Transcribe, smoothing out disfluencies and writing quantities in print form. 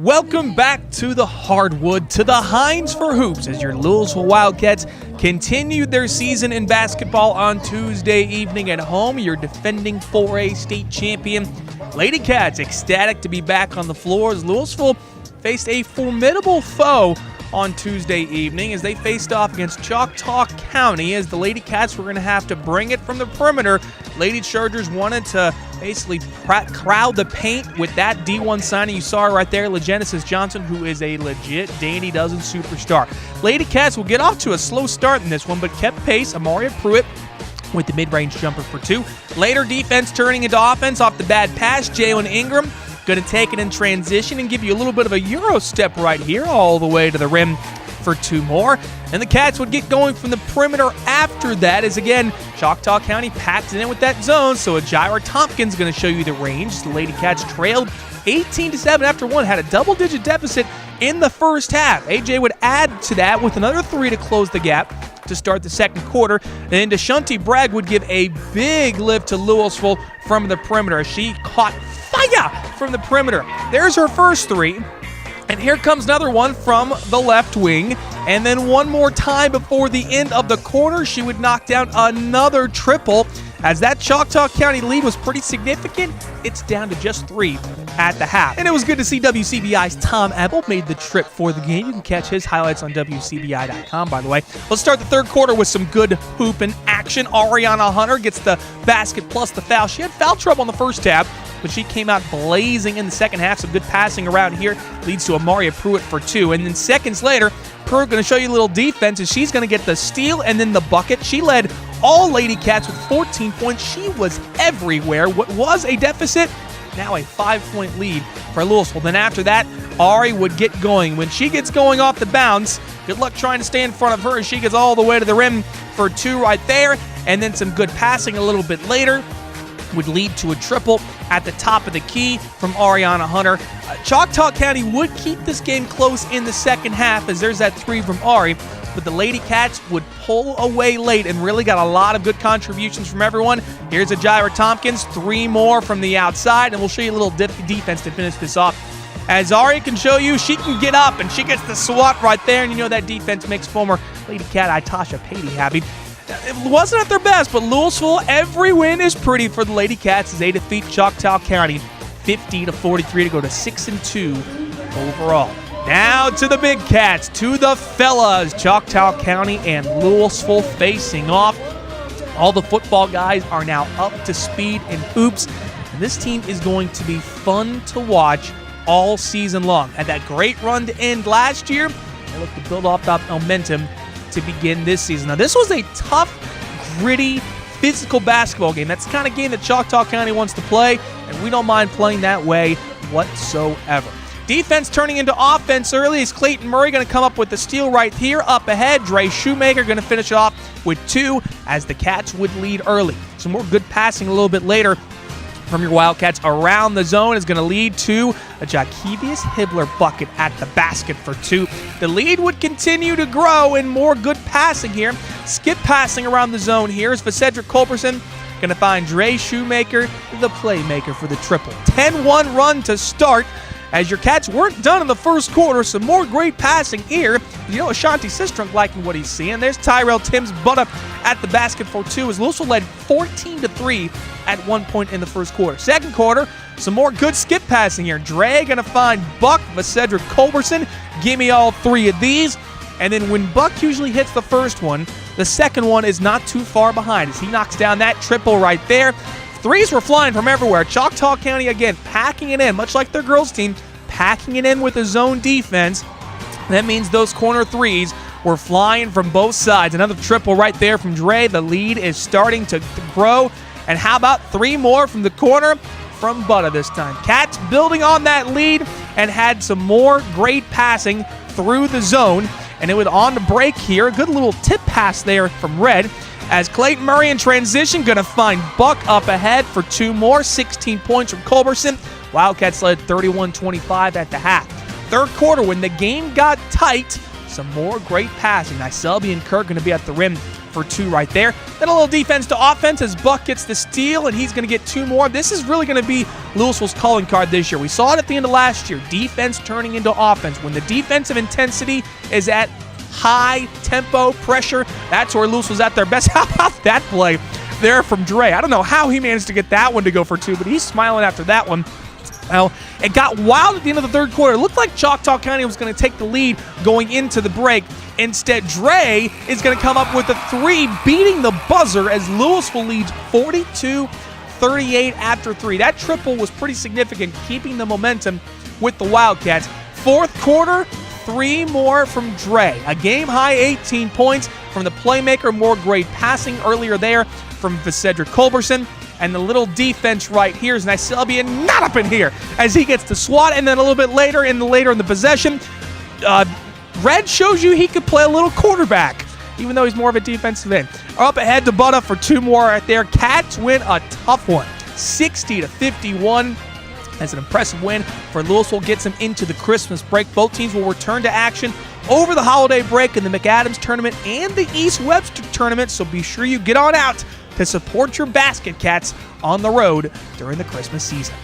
Welcome back to the hardwood, to the Hines for Hoops, as your Louisville Wildcats continued their season in basketball on Tuesday evening at home. Your defending 4A state champion Lady Cats ecstatic to be back on the floor as Louisville faced a formidable foe on Tuesday evening as they faced off against Choctaw County, as the Lady Cats were going to have to bring it from the perimeter. Lady Chargers wanted to basically crowd the paint with that D1 signing. You saw right there, LaGenesis Johnson, who is a legit Dandy Dozen superstar. Lady Cats will get off to a slow start in this one, but kept pace. Amaria Pruitt with the mid-range jumper for two. Later defense turning into offense off the bad pass. Jalen Ingram going to take it in transition and give you a little bit of a Euro step right here all the way to the rim for two more. And the Cats would get going from the perimeter after that, as again, Choctaw County packed it in with that zone. So Ajira Tompkins going to show you the range. The Lady Cats trailed 18-7 after one, had a double-digit deficit in the first half. AJ would add to that with another three to close the gap to start the second quarter. And then Deshanti Bragg would give a big lift to Louisville from the perimeter. She caught fire from the perimeter. There's her first three. And here comes another one from the left wing. And then one more time before the end of the quarter, she would knock down another triple. As that Choctaw County lead was pretty significant, it's down to just three at the half. And it was good to see WCBI's Tom Ebel made the trip for the game. You can catch his highlights on WCBI.com, by the way. Let's start the third quarter with some good hooping action. Ariana Hunter gets the basket plus the foul. She had foul trouble in the first half, but she came out blazing in the second half. Some good passing around here leads to Amaria Pruitt for two. And then seconds later, Pruitt going to show you a little defense, and she's going to get the steal and then the bucket. She led all Lady Cats with 14 points. She was everywhere. What was a deficit, now a 5-point lead for Louisville. Then after that, Ari would get going. When she gets going off the bounce, good luck trying to stay in front of her as she gets all the way to the rim for two right there. And then some good passing a little bit later would lead to a triple at the top of the key from Ariana Hunter. Choctaw County would keep this game close in the second half, as there's that three from Ari, but the Lady Cats would pull away late and really got a lot of good contributions from everyone. Here's Ajira Tompkins, three more from the outside, and we'll show you a little defense to finish this off. As Ari can show you, she can get up, and she gets the swat right there, and you know that defense makes former Lady Cat Itasha Patey happy. It wasn't at their best, but Louisville, every win is pretty for the Lady Cats as they defeat Choctaw County 50-43 to go to 6-2 overall. Now to the big cats, to the fellas. Choctaw County and Louisville facing off. All the football guys are now up to speed in hoops, and this team is going to be fun to watch all season long. Had that great run to end last year. They look to build off that momentum to begin this season. Now, this was a tough, gritty, physical basketball game. That's the kind of game that Choctaw County wants to play, and we don't mind playing that way whatsoever. Defense turning into offense early is Clayton Murray going to come up with the steal right here. Up ahead, Dre Shoemaker going to finish it off with two as the Cats would lead early. Some more good passing a little bit later from your Wildcats around the zone is going to lead to a Jaquevius Hibbler bucket at the basket for two. The lead would continue to grow and more good passing here. Skip passing around the zone here is for Cedric Culberson. Going to find Dre Shoemaker, the playmaker for the triple. 10-1 run to start as your Cats weren't done in the first quarter. Some more great passing here. You know, Ashanti Sistrunk liking what he's seeing. There's Tyrell Timms butt at the basket for two as Louisville led 14-3 at one point in the first quarter. Second quarter, some more good skip passing here. Dre going to find Buck for Cedric Culberson. Give me all three of these. And then when Buck usually hits the first one, the second one is not too far behind as he knocks down that triple right there. Threes were flying from everywhere. Choctaw County, again, packing it in, much like their girls team, packing it in with a zone defense. That means those corner threes were flying from both sides. Another triple right there from Dre. The lead is starting to grow. And how about three more from the corner from Butta this time? Cats building on that lead and had some more great passing through the zone. And it was on the break here. A good little tip pass there from Red. As Clayton Murray in transition, going to find Buck up ahead for two more. 16 points from Culberson. Wildcats led 31-25 at the half. Third quarter, when the game got tight, some more great passing. Now, Selby and Kirk going to be at the rim for 2 right there. Then a little defense to offense as Buck gets the steal, and he's going to get 2 more. This is really going to be Louisville's calling card this year. We saw it at the end of last year. Defense turning into offense. When the defensive intensity is at high tempo pressure, that's where Louisville's at their best. How about that play there from Dre? I don't know how he managed to get that one to go for 2, but he's smiling after that one. Well, it got wild at the end of the third quarter. It looked like Choctaw County was going to take the lead going into the break. Instead, Dre is going to come up with a 3, beating the buzzer as Louisville leads 42-38 after 3. That triple was pretty significant, keeping the momentum with the Wildcats. Fourth quarter, 3 more from Dre. A game-high 18 points from the playmaker. More great passing earlier there from Cedric Culberson. And the little defense right here is Selby and not up in here as he gets the swat. And then a little bit later in the possession, Red shows you he could play a little quarterback, even though he's more of a defensive end. Up ahead to Butta for 2 more right there. Cats win a tough one, 60-51. That's an impressive win for Louisville. Gets them into the Christmas break. Both teams will return to action over the holiday break in the McAdams tournament and the East Webster tournament. So be sure you get on out to support your Basket Cats on the road during the Christmas season.